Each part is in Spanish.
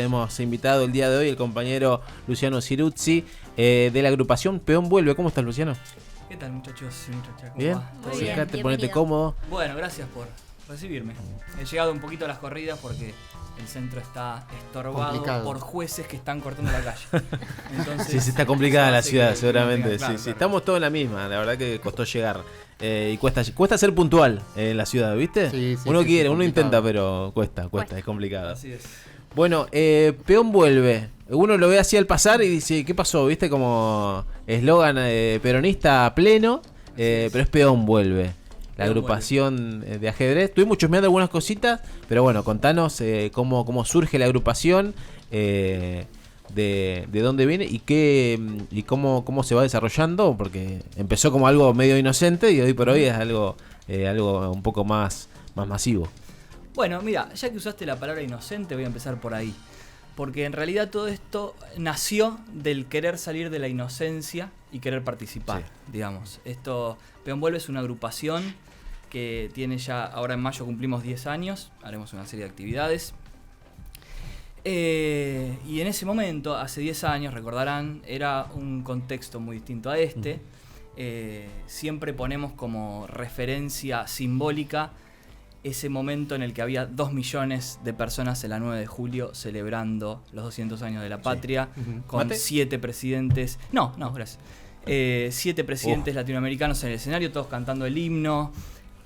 hemos invitado el día de hoy el compañero Luciano Ciruzzi de la agrupación Peón Vuelve. ¿Cómo estás, Luciano? ¿Qué tal, muchachos y muchachas? ¿Cómo ¿Bien? va? ¿Todo Muy bien, Fíjate, bienvenido. ponete cómodo. Bueno, gracias por recibirme. He llegado un poquito a las corridas porque el centro está estorbado Complicado. por jueces que están cortando la calle. Entonces, Sí, está complicada eso la hace ciudad, que seguramente. tenga- claro, sí. claro. Estamos todos en la misma, la verdad que costó llegar. Y cuesta ser puntual en la ciudad, ¿viste? Sí, sí, uno sí, quiere, sí, uno complicado. intenta, pero cuesta, es complicado. Así es. Bueno, Peón Vuelve. Uno lo ve así al pasar y dice, ¿qué pasó? ¿Viste? Como eslogan peronista a pleno, pero es Peón Vuelve. La Peón agrupación de ajedrez. Estuvimos chusmeando algunas cositas, pero bueno, contanos cómo surge la agrupación, de dónde viene y cómo se va desarrollando, porque empezó como algo medio inocente y hoy por hoy es algo un poco más masivo. Bueno, mira, ya que usaste la palabra inocente, voy a empezar por ahí. Porque en realidad todo esto nació del querer salir de la inocencia y querer participar, digamos. Peón Vuelve es una agrupación que tiene ya, ahora en mayo cumplimos 10 años, haremos una serie de actividades. Y en ese momento, hace 10 años, recordarán, era un contexto muy distinto a este. Siempre ponemos como referencia simbólica ese momento en el que había 2 millones de personas en la 9 de julio celebrando los 200 años de la patria, con ¿Mate? 7 presidentes... No, gracias. 7 presidentes latinoamericanos en el escenario, todos cantando el himno.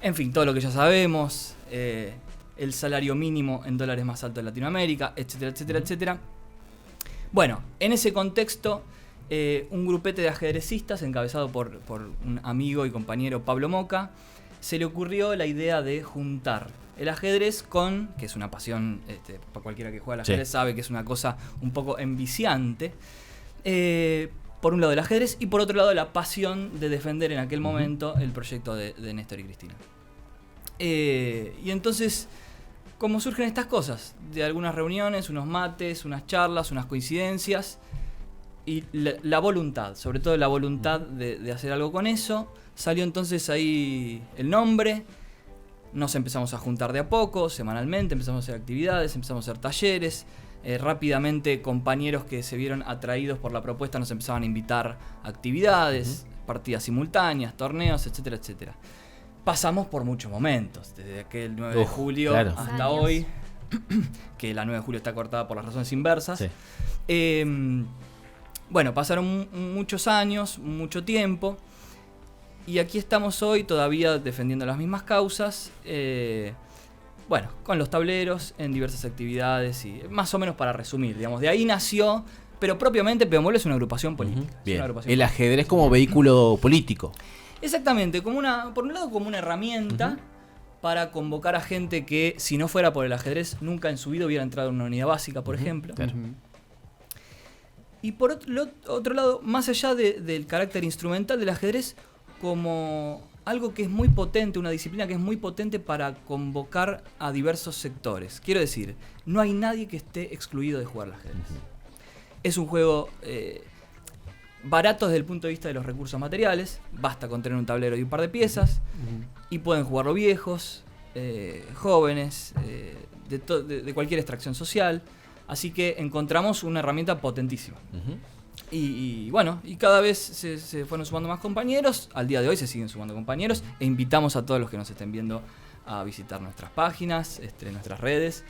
En fin, todo lo que ya sabemos. El salario mínimo en dólares más alto de Latinoamérica, etcétera, etcétera, etcétera. Bueno, en ese contexto, un grupete de ajedrecistas encabezado por un amigo y compañero, Pablo Moca, se le ocurrió la idea de juntar el ajedrez que es una pasión, para cualquiera que juega al ajedrez sabe que es una cosa un poco enviciante, por un lado el ajedrez y por otro lado la pasión de defender en aquel momento el proyecto de Néstor y Cristina. Y entonces, ¿cómo surgen estas cosas? De algunas reuniones, unos mates, unas charlas, unas coincidencias y la voluntad, sobre todo la voluntad de hacer algo con eso. Salió entonces ahí el nombre, nos empezamos a juntar de a poco, semanalmente, empezamos a hacer actividades, empezamos a hacer talleres. Rápidamente compañeros que se vieron atraídos por la propuesta nos empezaban a invitar a actividades, partidas simultáneas, torneos, etcétera, etcétera. Pasamos por muchos momentos, desde aquel 9 de julio claro. hasta hoy, que la 9 de julio está cortada por las razones inversas. Sí. Bueno, pasaron muchos años, mucho tiempo, y aquí estamos hoy todavía defendiendo las mismas causas, bueno, con los tableros, en diversas actividades, y más o menos para resumir, digamos, de ahí nació, pero propiamente Peón Vuelve es una agrupación política. Es Bien. una agrupación El ajedrez como vehículo político. Exactamente, por un lado como una herramienta para convocar a gente que, si no fuera por el ajedrez, nunca en su vida hubiera entrado en una unidad básica, por ejemplo. Claro. Y por otro lado, más allá del carácter instrumental del ajedrez, como algo que es muy potente, una disciplina que es muy potente para convocar a diversos sectores. Quiero decir, no hay nadie que esté excluido de jugar al ajedrez. Es un juego barato desde el punto de vista de los recursos materiales, basta con tener un tablero y un par de piezas, y pueden jugarlo viejos, jóvenes, de cualquier extracción social, así que encontramos una herramienta potentísima. Y bueno, y cada vez se fueron sumando más compañeros, al día de hoy se siguen sumando compañeros, e invitamos a todos los que nos estén viendo a visitar nuestras páginas, nuestras redes.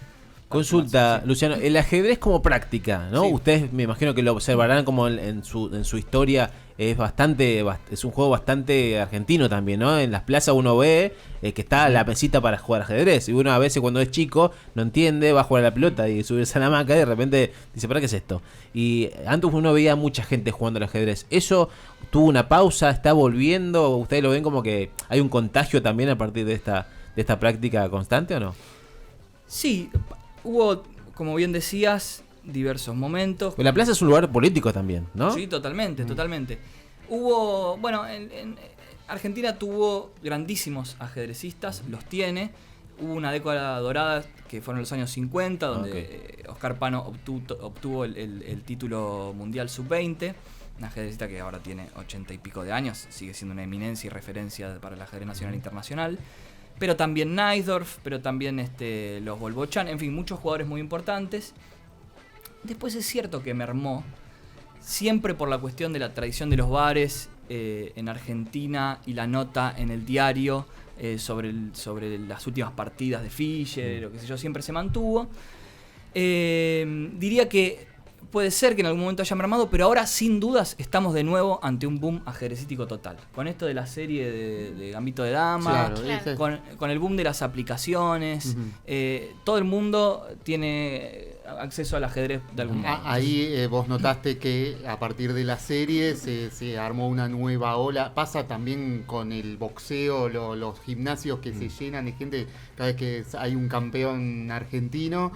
Consulta, Sí. Luciano, el ajedrez como práctica, ¿no? Sí. Ustedes me imagino que lo observarán como en su historia, es un juego bastante argentino también, ¿no? En las plazas uno ve que está la mesita para jugar ajedrez, y uno a veces cuando es chico no entiende, va a jugar a la pelota y subirse a la hamaca y de repente dice, ¿para qué es esto? Y antes uno veía mucha gente jugando al ajedrez. ¿Eso tuvo una pausa? ¿Está volviendo? ¿Ustedes lo ven como que hay un contagio también a partir de esta práctica constante o no? Sí, hubo, como bien decías, diversos momentos. Pues la plaza es un lugar político también, ¿no? Sí, totalmente, totalmente. Hubo, bueno, en Argentina tuvo grandísimos ajedrecistas, los tiene. Hubo una década dorada que fueron los años 50, donde Oscar Pano obtuvo el título mundial sub-20. Un ajedrecista que ahora tiene 80 y pico de años, sigue siendo una eminencia y referencia para el ajedrez nacional e internacional. Pero también Naisdorf, pero también los Bolbochan, en fin, muchos jugadores muy importantes. Después es cierto que mermó, siempre por la cuestión de la tradición de los bares en Argentina y la nota en el diario sobre las últimas partidas de Fischer, o qué sé yo, siempre se mantuvo. Diría que puede ser que en algún momento haya mermado, pero ahora sin dudas estamos de nuevo ante un boom ajedrecístico total. Con esto de la serie de Gambito de Dama, Claro. con el boom de las aplicaciones, todo el mundo tiene acceso al ajedrez de algún modo. Ahí vos notaste que a partir de la serie se armó una nueva ola. Pasa también con el boxeo, los gimnasios que se llenan de gente cada vez que hay un campeón argentino.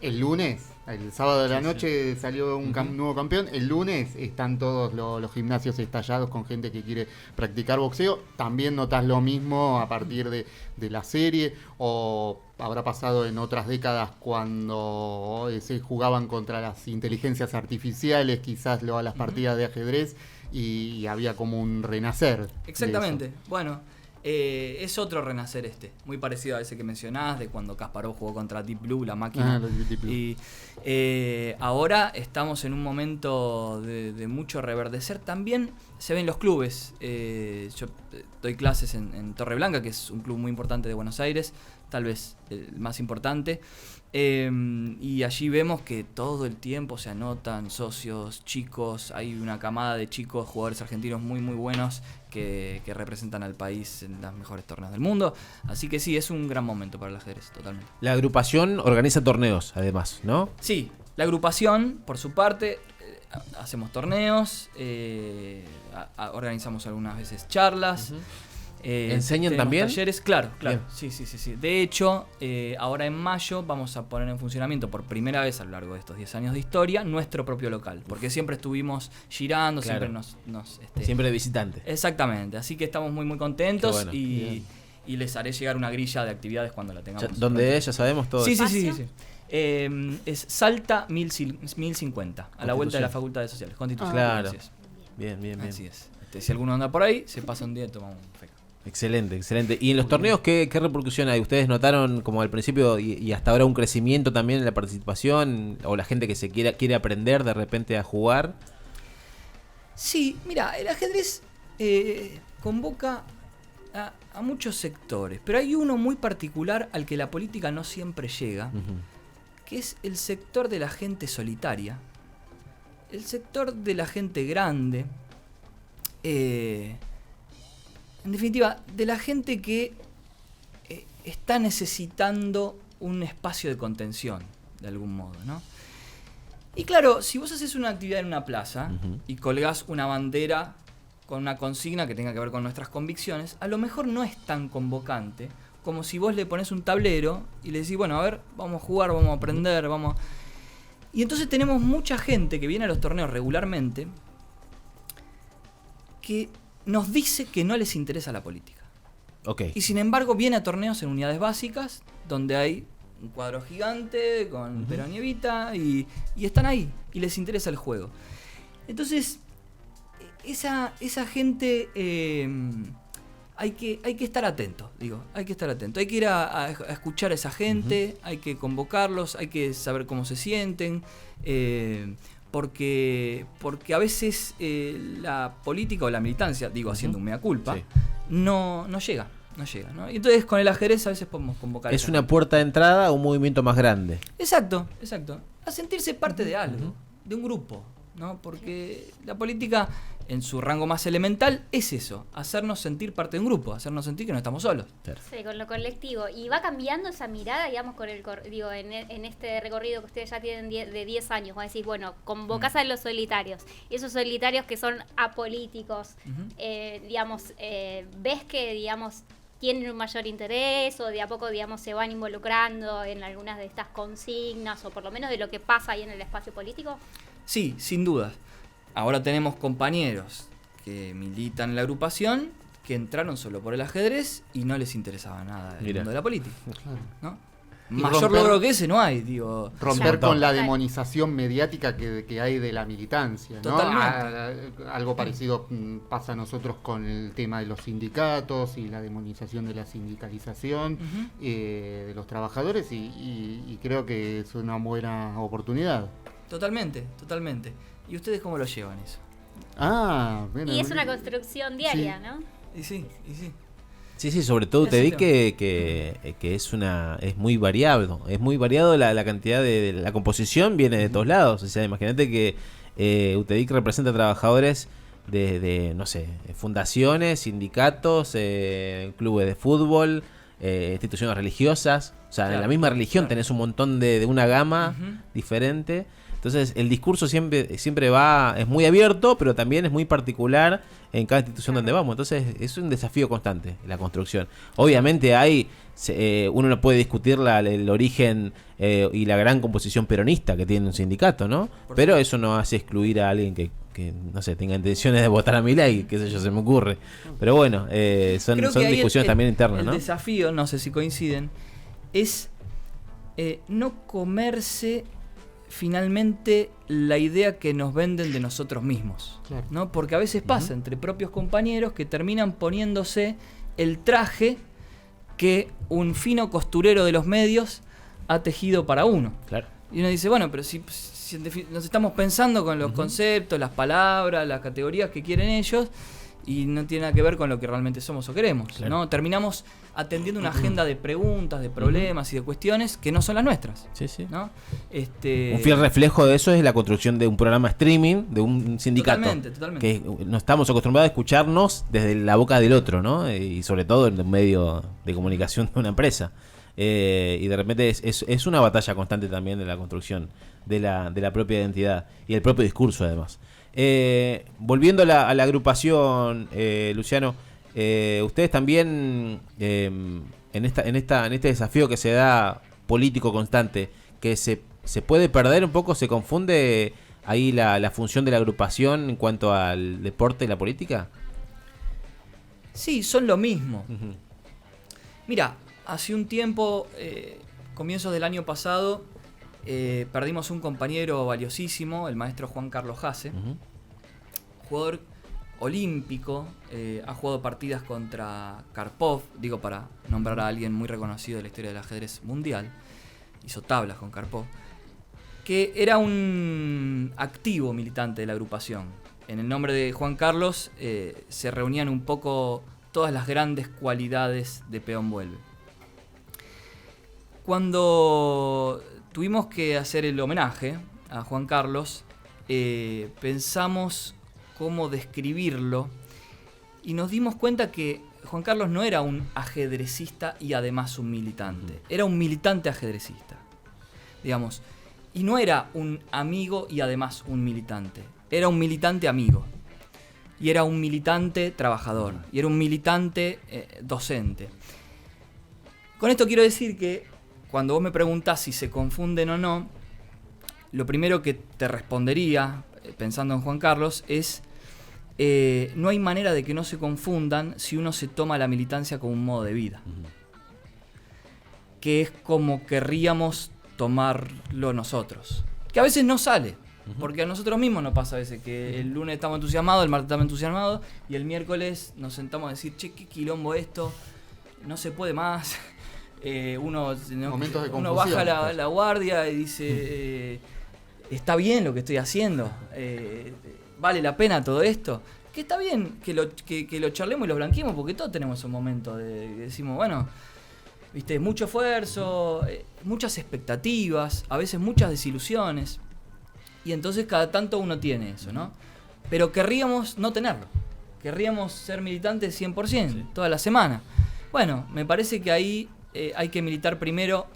El lunes, el sábado de la noche salió un nuevo campeón. El lunes están todos los gimnasios estallados con gente que quiere practicar boxeo. También notas lo mismo a partir de la serie, o habrá pasado en otras décadas cuando se jugaban contra las inteligencias artificiales, quizás a las partidas de ajedrez, y había como un renacer. Exactamente. Bueno, es otro renacer muy parecido a ese que mencionás, de cuando Kasparov jugó contra Deep Blue, la máquina. Deep Blue. Y ahora estamos en un momento de mucho reverdecer. También se ven los clubes. Yo doy clases en Torre Blanca, que es un club muy importante de Buenos Aires, tal vez el más importante. Y allí vemos que todo el tiempo se anotan socios, chicos. Hay una camada de chicos, jugadores argentinos muy muy buenos que representan al país en los mejores torneos del mundo. Así que sí, es un gran momento para el ajedrez, totalmente. La agrupación organiza torneos, además, ¿no? Sí, la agrupación, por su parte, hacemos torneos, organizamos algunas veces charlas. ¿Enseñan tenemos también? Talleres, claro. Bien. Sí. De hecho, ahora en mayo vamos a poner en funcionamiento por primera vez a lo largo de estos 10 años de historia nuestro propio local, porque siempre estuvimos girando, Claro. siempre Siempre de visitante. Exactamente, así que estamos muy muy contentos. Qué bueno. y les haré llegar una grilla de actividades cuando la tengamos. ¿Dónde es? Ya sabemos todo. Sí. ¿Espacio? Es Salta 1050, a la vuelta de la Facultad de Sociales, Constitución. Claro. Así es. Bien. Así es. Si alguno anda por ahí, se pasa un día y toma un café. Excelente. ¿Y en los torneos qué repercusión hay? ¿Ustedes notaron como al principio y hasta ahora un crecimiento también en la participación? ¿O la gente que quiere aprender de repente a jugar? Sí, mira, el ajedrez convoca a muchos sectores, pero hay uno muy particular al que la política no siempre llega, que es el sector de la gente solitaria, el sector de la gente grande, en definitiva, de la gente que está necesitando un espacio de contención, de algún modo, ¿no? Y claro, si vos haces una actividad en una plaza y colgás una bandera con una consigna que tenga que ver con nuestras convicciones, a lo mejor no es tan convocante como si vos le pones un tablero y le decís, bueno, a ver, vamos a jugar, vamos a aprender, vamos... Y entonces tenemos mucha gente que viene a los torneos regularmente que nos dice que no les interesa la política. Ok. Y sin embargo viene a torneos en unidades básicas donde hay un cuadro gigante con Perón y Evita y están ahí y les interesa el juego. Entonces, esa gente hay que estar atento, hay que estar atento. Hay que ir a escuchar a esa gente, hay que convocarlos, hay que saber cómo se sienten. Porque a veces la política o la militancia, haciendo un mea culpa, Sí. no llega, ¿no? Y entonces con el ajedrez a veces podemos convocar. Es esa una gente. puerta de entrada a un movimiento más grande. Exacto. A sentirse parte de algo, de un grupo, ¿no? Porque la política, en su rango más elemental, es eso, hacernos sentir parte de un grupo, hacernos sentir que no estamos solos. Sí, con lo colectivo. Y va cambiando esa mirada, digamos, con en este recorrido que ustedes ya tienen de 10 años. Vos decís, bueno, convocás a los solitarios. Y esos solitarios que son apolíticos, ves que, tienen un mayor interés o de a poco, se van involucrando en algunas de estas consignas o por lo menos de lo que pasa ahí en el espacio político. Sí, sin duda. Ahora tenemos compañeros que militan en la agrupación que entraron solo por el ajedrez y no les interesaba nada el mundo de la política, ¿no? Y Mayor logro que ese no hay, Romper Claro. con la demonización mediática que hay de la militancia, ¿no? Totalmente. Algo parecido pasa a nosotros con el tema de los sindicatos y la demonización de la sindicalización de los trabajadores y creo que es una buena oportunidad. Totalmente. ¿Y ustedes cómo lo llevan eso? Bueno, Y es una construcción diaria, ¿no? Y sí. Sí, sobre todo te di que es muy variado. Es muy variado la cantidad de la composición, viene de todos lados. O sea, imagínate que UTEDIC representa trabajadores de no sé, fundaciones, sindicatos, clubes de fútbol, instituciones religiosas. O sea, en la misma religión tenés un montón de una gama diferente. Entonces el discurso siempre es muy abierto, pero también es muy particular en cada institución donde vamos. Entonces es un desafío constante la construcción. Obviamente uno no puede discutir el origen y la gran composición peronista que tiene un sindicato, ¿no? Pero eso no hace excluir a alguien que no sé, tenga intenciones de votar a Milei, qué sé yo, se me ocurre. Pero bueno, son discusiones también internas, ¿no? El desafío, no sé si coinciden, es no comerse finalmente la idea que nos venden de nosotros mismos, Claro. ¿no? Porque a veces pasa entre propios compañeros que terminan poniéndose el traje que un fino costurero de los medios ha tejido para uno. Claro. Y uno dice, bueno, pero si nos estamos pensando con los conceptos, las palabras, las categorías que quieren ellos, y no tiene nada que ver con lo que realmente somos o queremos, Claro. ¿no? Terminamos atendiendo una agenda de preguntas, de problemas y de cuestiones que no son las nuestras, Sí. ¿no? Un fiel reflejo de eso es la construcción de un programa streaming, de un sindicato. Totalmente. Que no estamos acostumbrados a escucharnos desde la boca del otro, ¿no? Y sobre todo en un medio de comunicación de una empresa. Y de repente es una batalla constante también de la construcción de la propia identidad y el propio discurso, además. Volviendo a la agrupación, Luciano, ustedes también en este desafío que se da político constante, que se puede perder un poco, se confunde ahí la función de la agrupación en cuanto al deporte y la política. Sí, son lo mismo. Ujú. Mira, hace un tiempo, comienzos del año pasado, perdimos un compañero valiosísimo, el maestro Juan Carlos Hasse, Ujú. jugador olímpico, ha jugado partidas contra Karpov, digo para nombrar a alguien muy reconocido de la historia del ajedrez mundial, hizo tablas con Karpov, que era un activo militante de la agrupación. En el nombre de Juan Carlos se reunían un poco todas las grandes cualidades de Peón Vuelve. Cuando tuvimos que hacer el homenaje a Juan Carlos, pensamos cómo describirlo y nos dimos cuenta que Juan Carlos no era un ajedrecista y además un militante, era un militante ajedrecista, digamos, y no era un amigo y además un militante, era un militante amigo, y era un militante trabajador, y era un militante docente. Con esto quiero decir que cuando vos me preguntás si se confunden o no, lo primero que te respondería, pensando en Juan Carlos, es no hay manera de que no se confundan si uno se toma la militancia como un modo de vida. Que es como querríamos tomarlo nosotros. Que a veces no sale, porque a nosotros mismos nos pasa a veces que el lunes estamos entusiasmados, el martes estamos entusiasmados, y el miércoles nos sentamos a decir, che, qué quilombo esto, no se puede más. Uno baja la guardia y dice, está bien lo que estoy haciendo, vale la pena todo esto, que está bien que lo charlemos y lo blanqueemos, porque todos tenemos un momento de decimos, bueno, viste, mucho esfuerzo, muchas expectativas, a veces muchas desilusiones, y entonces cada tanto uno tiene eso, ¿no? Pero querríamos no tenerlo, querríamos ser militantes 100%, toda la semana. Bueno, me parece que ahí hay que militar primero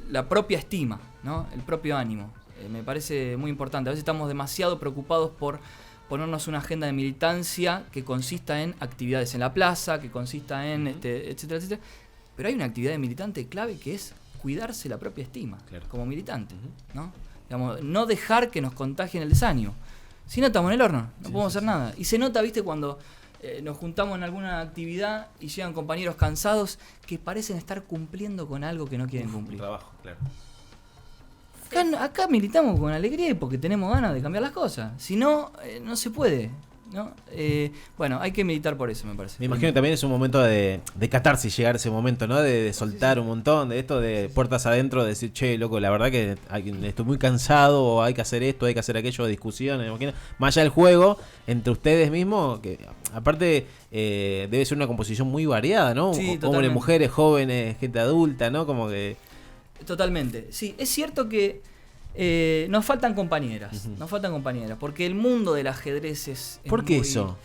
la propia estima, ¿no? El propio ánimo. Me parece muy importante. A veces estamos demasiado preocupados por ponernos una agenda de militancia que consista en actividades en la plaza, que consista en etcétera, etcétera. Pero hay una actividad de militante clave que es cuidarse la propia estima, claro, como militante, ¿no? Digamos, no dejar que nos contagien el desánimo. Si no, estamos en el horno, no podemos hacer nada. Y se nota, ¿viste? Cuando nos juntamos en alguna actividad y llegan compañeros cansados que parecen estar cumpliendo con algo que no quieren cumplir. Trabajo, claro. Acá militamos con alegría y porque tenemos ganas de cambiar las cosas. Si no, no se puede. ¿no? Bueno, hay que militar por eso, me parece. Me imagino que también es un momento de catarsis, llegar a ese momento, ¿no? De soltar un montón de esto, de puertas adentro, de decir, che, loco, la verdad que estoy muy cansado, o hay que hacer esto, hay que hacer aquello, discusiones, me imagino. Más allá del juego, entre ustedes mismos, que aparte debe ser una composición muy variada, ¿no? Sí, Hombres, totalmente. mujeres, jóvenes, gente adulta, ¿no? Como que... Totalmente. Sí, es cierto que nos faltan compañeras. Ujú. Nos faltan compañeras. Porque el mundo del ajedrez es ¿Por qué muy- eso?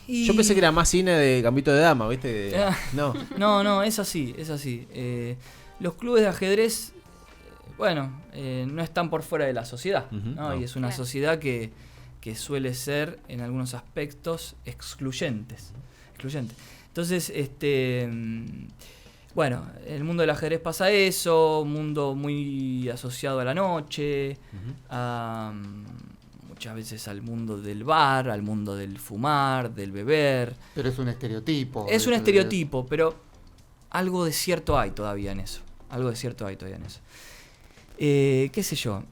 Y- Yo pensé que era más cine de Gambito de Dama, ¿viste? Ah. No. No, es así, es así. Los clubes de ajedrez, bueno, no están por fuera de la sociedad, Ujú, ¿no? no. Y es una Claro. sociedad que suele ser, en algunos aspectos, excluyente. Entonces, bueno, en el mundo del ajedrez pasa eso, un mundo muy asociado a la noche, muchas veces al mundo del bar, al mundo del fumar, del beber. Pero es un estereotipo. Es un Eso estereotipo, pero algo de cierto hay todavía en eso. ¿Qué sé yo?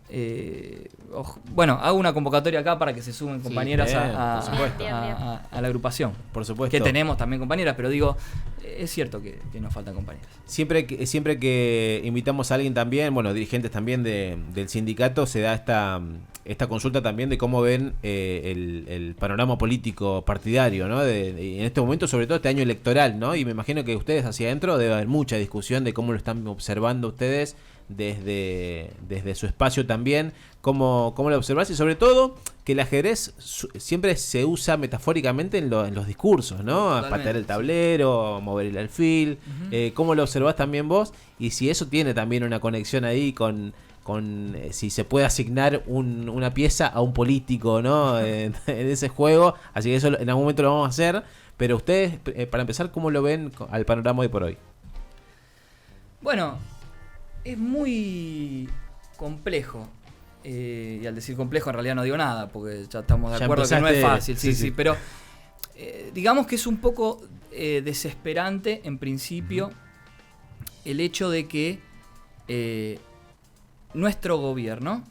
Bueno, hago una convocatoria acá para que se sumen Sí, compañeras bien, a, por supuesto. Bien, bien. a la agrupación. Por supuesto. Que tenemos también compañeras, pero digo, es cierto que nos faltan compañeras. Siempre que invitamos a alguien también, bueno, dirigentes también del sindicato, se da esta consulta también de cómo ven el panorama político partidario, ¿no? En este momento, sobre todo este año electoral, ¿no? Y me imagino que ustedes hacia adentro debe haber mucha discusión de cómo lo están observando ustedes desde su espacio también, cómo lo observás, y sobre todo que el ajedrez siempre se usa metafóricamente en los discursos, ¿no? A Totalmente, patear el sí. tablero, mover el alfil. Ujú. ¿Cómo lo observás también vos? Y si eso tiene también una conexión ahí con si se puede asignar una pieza a un político, ¿no? en ese juego. Así que eso en algún momento lo vamos a hacer. Pero ustedes, para empezar, ¿cómo lo ven al panorama hoy por hoy? Bueno, es muy complejo. Y al decir complejo en realidad no digo nada, porque ya estamos de Ya acuerdo que no es empezaste, fácil. sí, sí. Pero digamos que es un poco desesperante en principio el hecho de que nuestro gobierno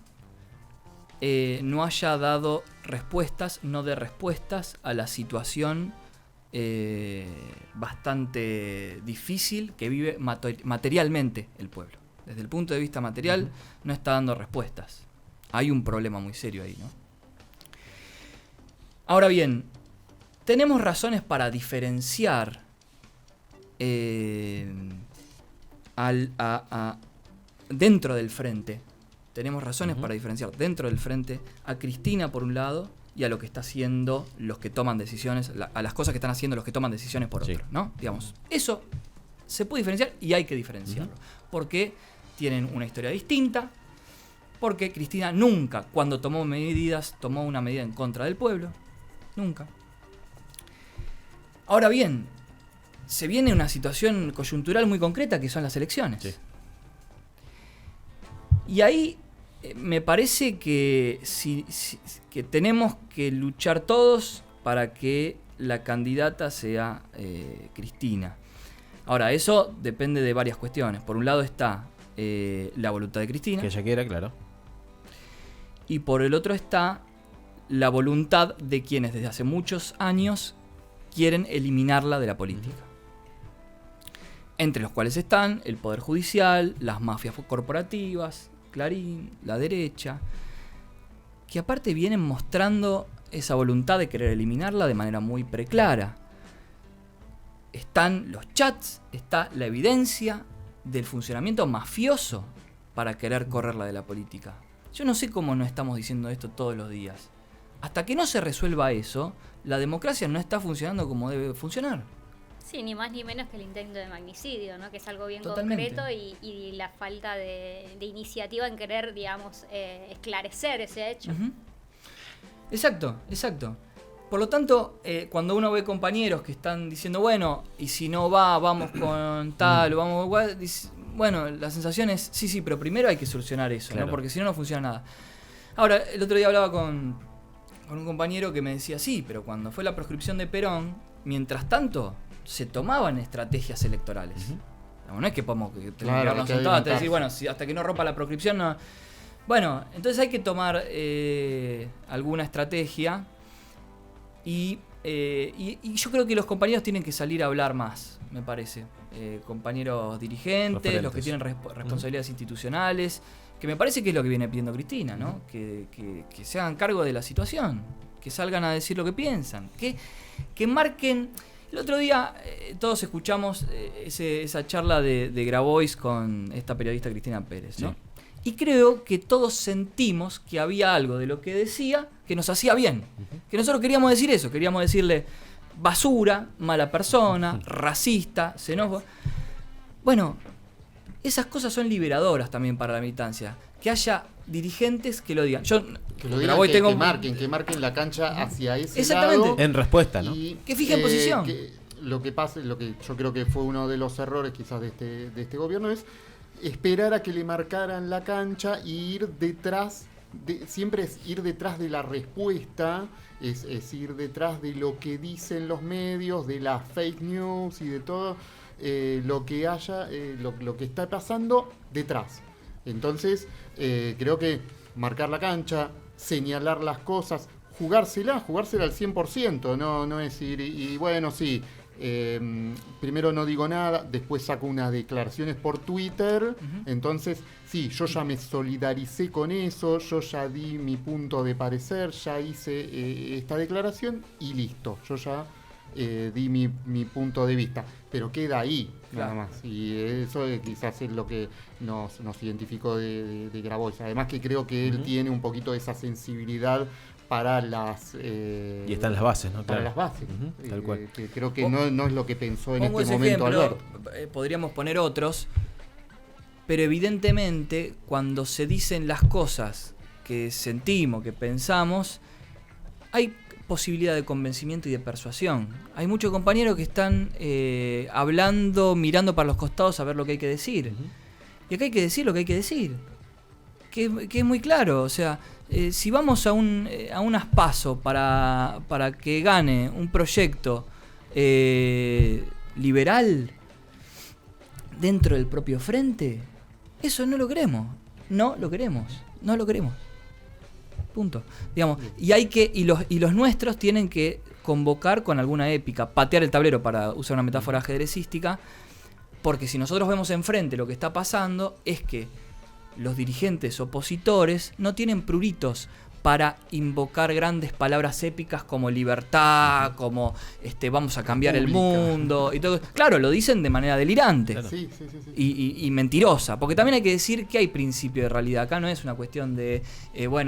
no haya dado respuestas, no dé respuestas a la situación bastante difícil que vive materialmente el pueblo. Desde el punto de vista material, no está dando respuestas. Hay un problema muy serio ahí, ¿no? Ahora bien, tenemos razones para diferenciar dentro del frente. Tenemos razones para diferenciar dentro del frente a Cristina por un lado y a lo que está haciendo los que toman decisiones, a las cosas que están haciendo los que toman decisiones por Sí. otro, ¿no? Digamos, eso se puede diferenciar y hay que diferenciarlo. Porque tienen una historia distinta, porque Cristina nunca, cuando tomó medidas, tomó una medida en contra del pueblo. Nunca. Ahora bien, se viene una situación coyuntural muy concreta que son las elecciones. Sí. Y ahí me parece que, que tenemos que luchar todos para que la candidata sea Cristina. Ahora, eso depende de varias cuestiones. Por un lado está la voluntad de Cristina. Que ella quiera, claro. Y por el otro está la voluntad de quienes desde hace muchos años quieren eliminarla de la política. Entre los cuales están el Poder Judicial, las mafias corporativas, Clarín, la derecha, que aparte vienen mostrando esa voluntad de querer eliminarla de manera muy preclara. Están los chats, está la evidencia del funcionamiento mafioso para querer correrla de la política. Yo no sé cómo no estamos diciendo esto todos los días. Hasta que no se resuelva eso, la democracia no está funcionando como debe funcionar. Sí, ni más ni menos que el intento de magnicidio, ¿no? Que es algo bien Totalmente. concreto y la falta de iniciativa en querer, digamos, esclarecer ese hecho. Ujú. Exacto, exacto. Por lo tanto, cuando uno ve compañeros que están diciendo, bueno, y si no va, vamos con tal, o vamos igual, bueno, la sensación es, sí, pero primero hay que solucionar eso, Claro. ¿no? Porque si no, no funciona nada. Ahora, el otro día hablaba con un compañero que me decía, sí, pero cuando fue la proscripción de Perón, mientras tanto, se tomaban estrategias electorales. No es que podemos Claro, quedarnos hay que sentados hasta adelantarse. decir, bueno, si hasta que no rompa la proscripción, no. Bueno, entonces hay que tomar alguna estrategia Y yo creo que los compañeros tienen que salir a hablar más, me parece. Compañeros dirigentes, Referentes. los que tienen responsabilidades institucionales, que me parece que es lo que viene pidiendo Cristina, ¿no? Que se hagan cargo de la situación, que salgan a decir lo que piensan, que marquen. El otro día todos escuchamos esa charla de Grabois con esta periodista Cristina Pérez, ¿no? Sí. Y creo que todos sentimos que había algo de lo que decía que nos hacía bien. Que nosotros queríamos decir eso, queríamos decirle basura, mala persona, racista, xenófobo. Bueno, esas cosas son liberadoras también para la militancia. Que haya dirigentes que lo digan. Yo Que lo digan, Grabois que, tengo... que marquen la cancha hacia ese Exactamente. lado. En respuesta, ¿no? Y, Que fijen posición. Lo que pasa, lo que yo creo que fue uno de los errores quizás de este gobierno es esperar a que le marcaran la cancha y ir detrás, siempre es ir detrás de la respuesta, es ir detrás de lo que dicen los medios, de las fake news y de todo lo que haya, lo que está pasando detrás. Entonces, creo que marcar la cancha, señalar las cosas, jugársela al 100%, no es ir y bueno, sí, primero no digo nada, después saco unas declaraciones por Twitter, entonces sí, yo ya me solidaricé con eso, yo ya di mi punto de parecer, ya hice esta declaración y listo, yo ya di mi punto de vista, pero queda ahí, Claro. nada más, y eso quizás es lo que nos identificó de Grabois, además que creo que él tiene un poquito de esa sensibilidad para las Y están las bases, ¿no? para Claro. las bases, tal cual. que creo que no es lo que pensó en Pongo este ese momento ejemplo, Alberto. podríamos poner otros, pero evidentemente cuando se dicen las cosas que sentimos, que pensamos, hay posibilidad de convencimiento y de persuasión. Hay muchos compañeros que están hablando, mirando para los costados a ver lo que hay que decir. Y acá hay que decir lo que hay que decir. Que es muy claro, o sea, si vamos a un aspaso para que gane un proyecto liberal dentro del propio frente, eso no lo queremos. No lo queremos. Punto. Digamos, y los nuestros tienen que convocar con alguna épica, patear el tablero, para usar una metáfora ajedrecística, porque si nosotros vemos enfrente lo que está pasando es que los dirigentes opositores no tienen pruritos para invocar grandes palabras épicas como libertad, como vamos a cambiar el Pública. mundo y todo. Claro, lo dicen de manera delirante. Claro. Sí. Y mentirosa, porque también hay que decir que hay principio de realidad. Acá no es una cuestión de,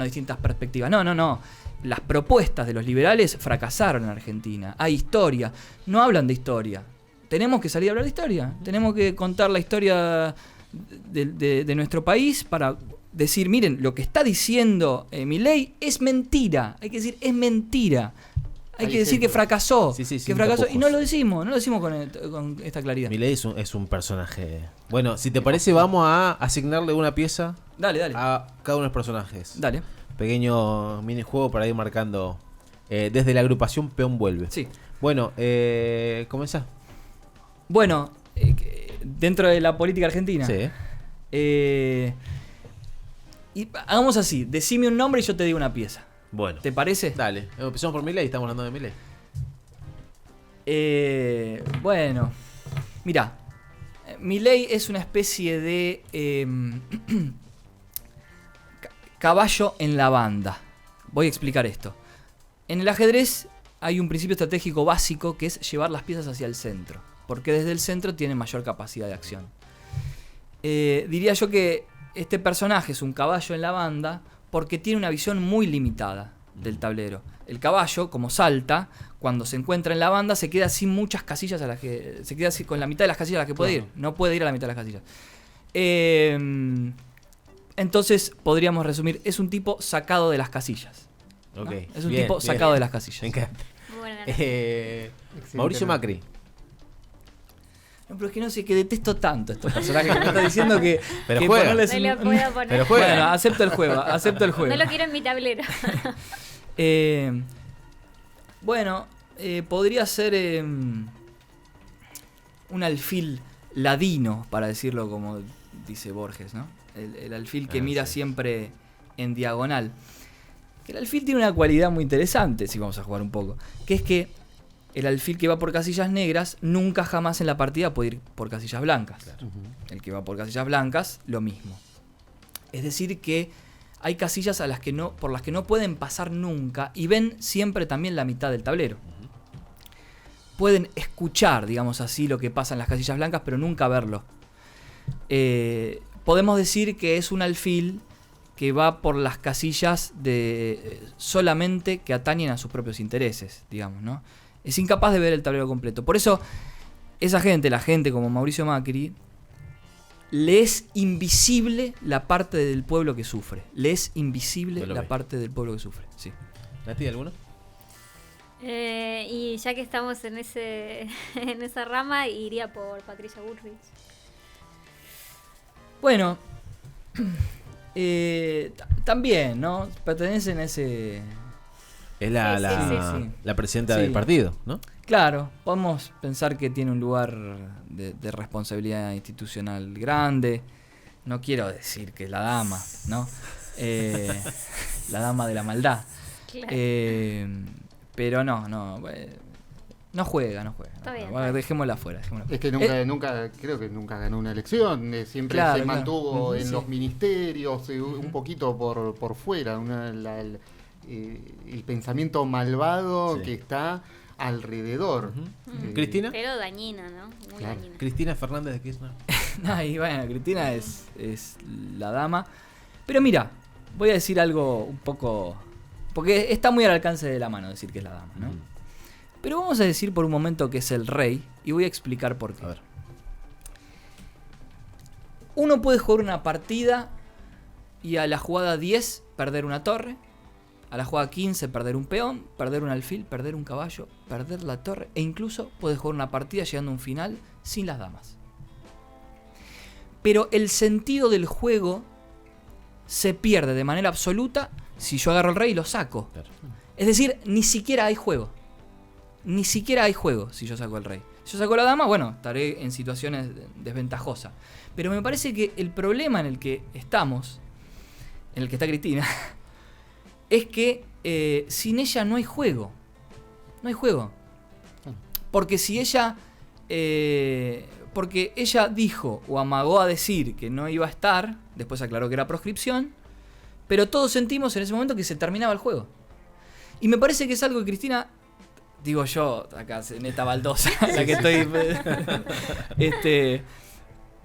distintas perspectivas. No. Las propuestas de los liberales fracasaron en Argentina. Hay historia. No hablan de historia. Tenemos que salir a hablar de historia. Tenemos que contar la historia de nuestro país para decir, miren, lo que está diciendo Milei es mentira. Hay que decir, es mentira. Hay Hay que decir que ejemplos. fracasó. Sí, que sin fracasó. tapujos. Y no lo decimos con esta claridad. Milei es un personaje. Bueno, si te parece, vamos a asignarle una pieza Dale. a cada uno de los personajes. Dale. Pequeño minijuego para ir marcando. Desde la agrupación Peón Vuelve. Sí. Bueno, comenzá. Bueno, dentro de la política argentina. Sí. Y hagamos así, decime un nombre y yo te digo una pieza. Bueno. ¿Te parece? Dale. Empezamos por Milei, estamos hablando de Milei. Bueno, mirá, Milei es una especie de caballo en la banda. Voy a explicar esto. En el ajedrez hay un principio estratégico básico que es llevar las piezas hacia el centro, porque desde el centro tiene mayor capacidad de acción. Diría yo que este personaje es un caballo en la banda porque tiene una visión muy limitada del tablero. El caballo, como salta, cuando se encuentra en la banda se queda sin muchas casillas a las que... Se queda así con la mitad de las casillas a las que puede ir. No puede ir a la mitad de las casillas. Entonces podríamos resumir, es un tipo sacado de las casillas. ¿no? Ok. Es un Bien, tipo bien. sacado de las casillas. Me encanta. Buena Mauricio Macri. No, pero es que no sé, que detesto tanto estos personajes que me está diciendo que... Pero que juega. ponerles No lo un- puedo poner. Pero juega. Bueno, acepto el juego, No lo quiero en mi tablero. Podría ser un alfil ladino, para decirlo como dice Borges, ¿no? El alfil que mira sí. siempre en diagonal. Que el alfil tiene una cualidad muy interesante, si vamos a jugar un poco, que es que el alfil que va por casillas negras nunca jamás en la partida puede ir por casillas blancas. Claro. El que va por casillas blancas, lo mismo. Es decir que hay casillas por las que no pueden pasar nunca y ven siempre también la mitad del tablero. Pueden escuchar, digamos así, lo que pasa en las casillas blancas, pero nunca verlo. Podemos decir que es un alfil que va por las casillas solamente que atañen a sus propios intereses, digamos, ¿no? Es incapaz de ver el tablero completo. Por eso, la gente como Mauricio Macri, le es invisible la parte del pueblo que sufre. Le es invisible la parte del pueblo que sufre, sí. ¿Nati, alguno? Y ya que estamos en esa rama, iría por Patricia Bullrich. Bueno, también, ¿no? Pertenecen a ese... Es Sí. la presidenta Sí. del partido, ¿no? Claro, podemos pensar que tiene un lugar de responsabilidad institucional grande. No quiero decir que es la dama, ¿no? La dama de la maldad. Claro. Pero no juega. Está bien, Bueno, dejémosla fuera. Es que nunca, creo que nunca ganó una elección, siempre Claro, se mantuvo claro. en Sí. los ministerios, un poquito por fuera, el pensamiento malvado Sí. que está alrededor. ¿Cristina? Pero dañina, ¿no? Muy Claro. dañina. Cristina Fernández de Kirchner. Y bueno, Cristina es la dama. Pero mira, voy a decir algo un poco... Porque está muy al alcance de la mano decir que es la dama, ¿no? Pero vamos a decir por un momento que es el rey y voy a explicar por qué. A ver. Uno puede jugar una partida y a la jugada 10 perder una torre, a la jugada 15 perder un peón, perder un alfil, perder un caballo, perder la torre e incluso puede jugar una partida llegando a un final sin las damas. Pero el sentido del juego se pierde de manera absoluta si yo agarro al rey y lo saco. Claro. Es decir, ni siquiera hay juego. Ni siquiera hay juego si yo saco al rey. Si yo saco a la dama, bueno, estaré en situaciones desventajosas. Pero me parece que el problema en el que estamos, en el que está Cristina, es que sin ella no hay juego. No hay juego. Porque si ella... porque ella dijo o amagó a decir que no iba a estar, después aclaró que era proscripción, pero todos sentimos en ese momento que se terminaba el juego. Y me parece que es algo que Cristina, digo yo, acá en esta baldosa, la que estoy...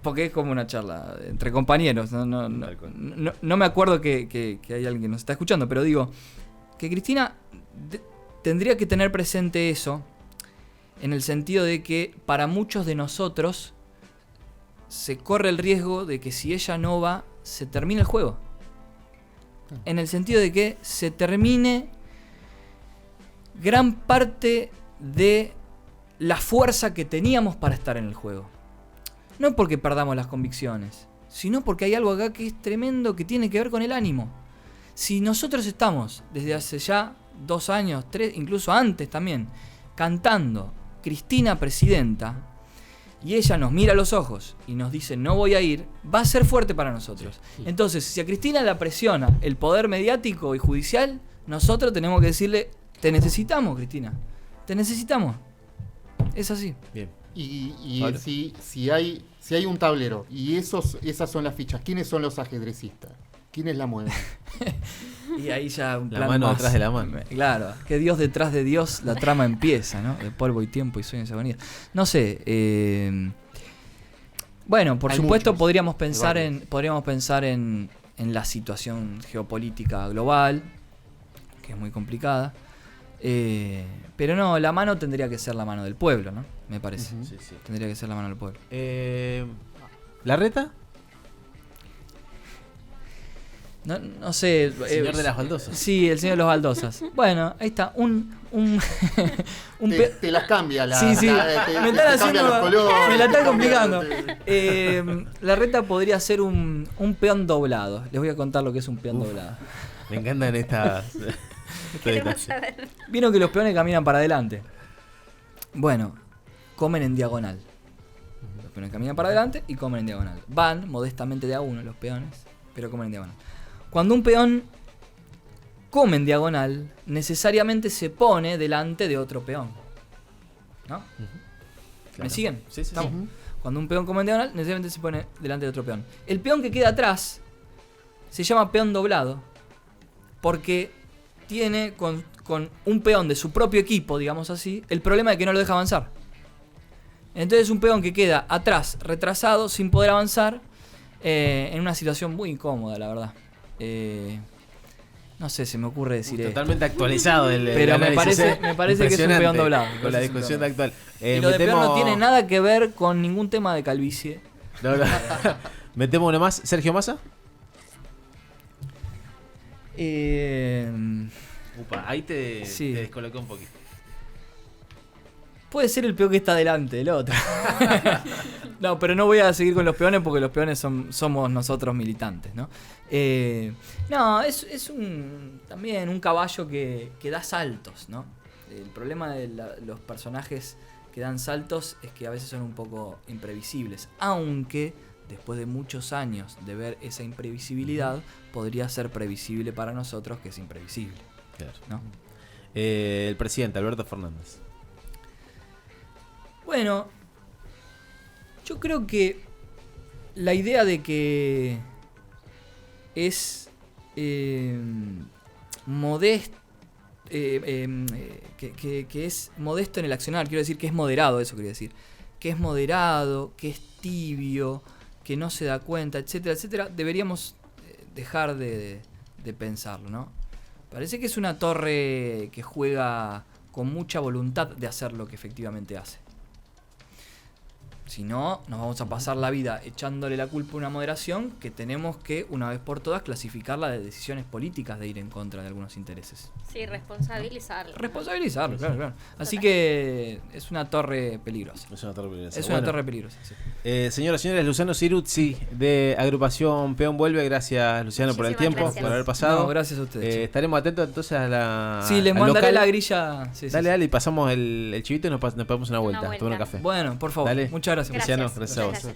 porque es como una charla entre compañeros. No me acuerdo que hay alguien que nos está escuchando, pero digo que Cristina tendría que tener presente eso, en el sentido de que para muchos de nosotros se corre el riesgo de que si ella no va, se termine el juego. En el sentido de que se termine gran parte de la fuerza que teníamos para estar en el juego. No porque perdamos las convicciones, sino porque hay algo acá que es tremendo, que tiene que ver con el ánimo. Si nosotros estamos desde hace ya 2 años, 3, incluso antes también, cantando Cristina presidenta, y ella nos mira a los ojos y nos dice no voy a ir, va a ser fuerte para nosotros. Sí. Entonces, si a Cristina la presiona el poder mediático y judicial, nosotros tenemos que decirle, te necesitamos, Cristina, te necesitamos. Es así. Bien. Y Vale. si hay un tablero y esas son las fichas, ¿quiénes son los ajedrecistas? ¿Quiénes la mueven? Y ahí ya un La plan mano más- detrás de la mano. Claro, que Dios detrás de Dios la trama empieza, ¿no? De polvo y tiempo y sueños avenidas. No sé. Bueno, por Hay supuesto muchos, podríamos hay pensar en la situación geopolítica global, que es muy complicada. Pero no, la mano tendría que ser la mano del pueblo, ¿no? Me parece. Ujú. Sí, sí. Tendría que ser la mano del pueblo. ¿La reta? No sé. Señor de las baldosas. Sí, el señor de los baldosas. Bueno, ahí está. Un Te las cambia la. Sí. te Me están cambia haciendo. los colores, Me la te están cambia- complicando. La reta podría ser un peón doblado. Les voy a contar lo que es un peón doblado. Me encantan estas. Queremos saber. Vieron que los peones caminan para adelante. Bueno, comen en diagonal. Los peones caminan para adelante y comen en diagonal. Van modestamente de a uno los peones, pero comen en diagonal. Cuando un peón come en diagonal, necesariamente se pone delante de otro peón. ¿No? ¿Me Claro. siguen? Sí, sí, sí. Estamos. Ujú. Cuando un peón come en diagonal, necesariamente se pone delante de otro peón. El peón que queda atrás se llama peón doblado porque tiene con un peón de su propio equipo, digamos así, el problema de que no lo deja avanzar. Entonces un peón que queda atrás, retrasado, sin poder avanzar, en una situación muy incómoda, la verdad. No sé, se me ocurre decir esto. Totalmente actualizado el Pero me análisis, parece que es un peón Impresionante, doblado. Con la discusión actual. Y lo de peón no tiene nada que ver con ningún tema de calvicie. No, no. Metemos uno más. Sergio Massa. Upa, ahí te Sí. descoloqué un poquito. Puede ser el peón que está delante del otro. No, pero no voy a seguir con los peones porque los peones somos nosotros militantes, ¿no? No, es también un caballo que da saltos, ¿no? El problema de los personajes que dan saltos es que a veces son un poco imprevisibles. Aunque después de muchos años de ver esa imprevisibilidad, podría ser previsible para nosotros que es imprevisible, Claro. ¿no? El presidente, Alberto Fernández. Bueno, yo creo que la idea de que es modesto, que es modesto en el accionar, quiero decir que es moderado, eso quería decir, que es moderado, que es tibio, que no se da cuenta, etcétera, etcétera, deberíamos dejar de pensarlo, ¿no? Parece que es una torre que juega con mucha voluntad de hacer lo que efectivamente hace. Si no, nos vamos a pasar la vida echándole la culpa a una moderación que tenemos que, una vez por todas, clasificarla de decisiones políticas de ir en contra de algunos intereses. Sí, responsabilizarlo. Responsabilizarlo, claro, claro. Así que es una torre peligrosa. Es una torre peligrosa. Es una Bueno, torre peligrosa, sí. señoras y señores, Luciano Ciruzzi de Agrupación Peón vuelve. Gracias, Luciano, por el Muchísimas tiempo, gracias. por haber pasado. No, gracias a ustedes. Estaremos atentos entonces a la. Sí, les al mandaré local. la grilla. Sí, sí, Dale, sí. dale, y pasamos el chivito y nos pegamos una vuelta. vuelta. Tomar un café. Bueno, por favor. Dale. Muchas gracias. Luciano, gracias a vos. Gracias.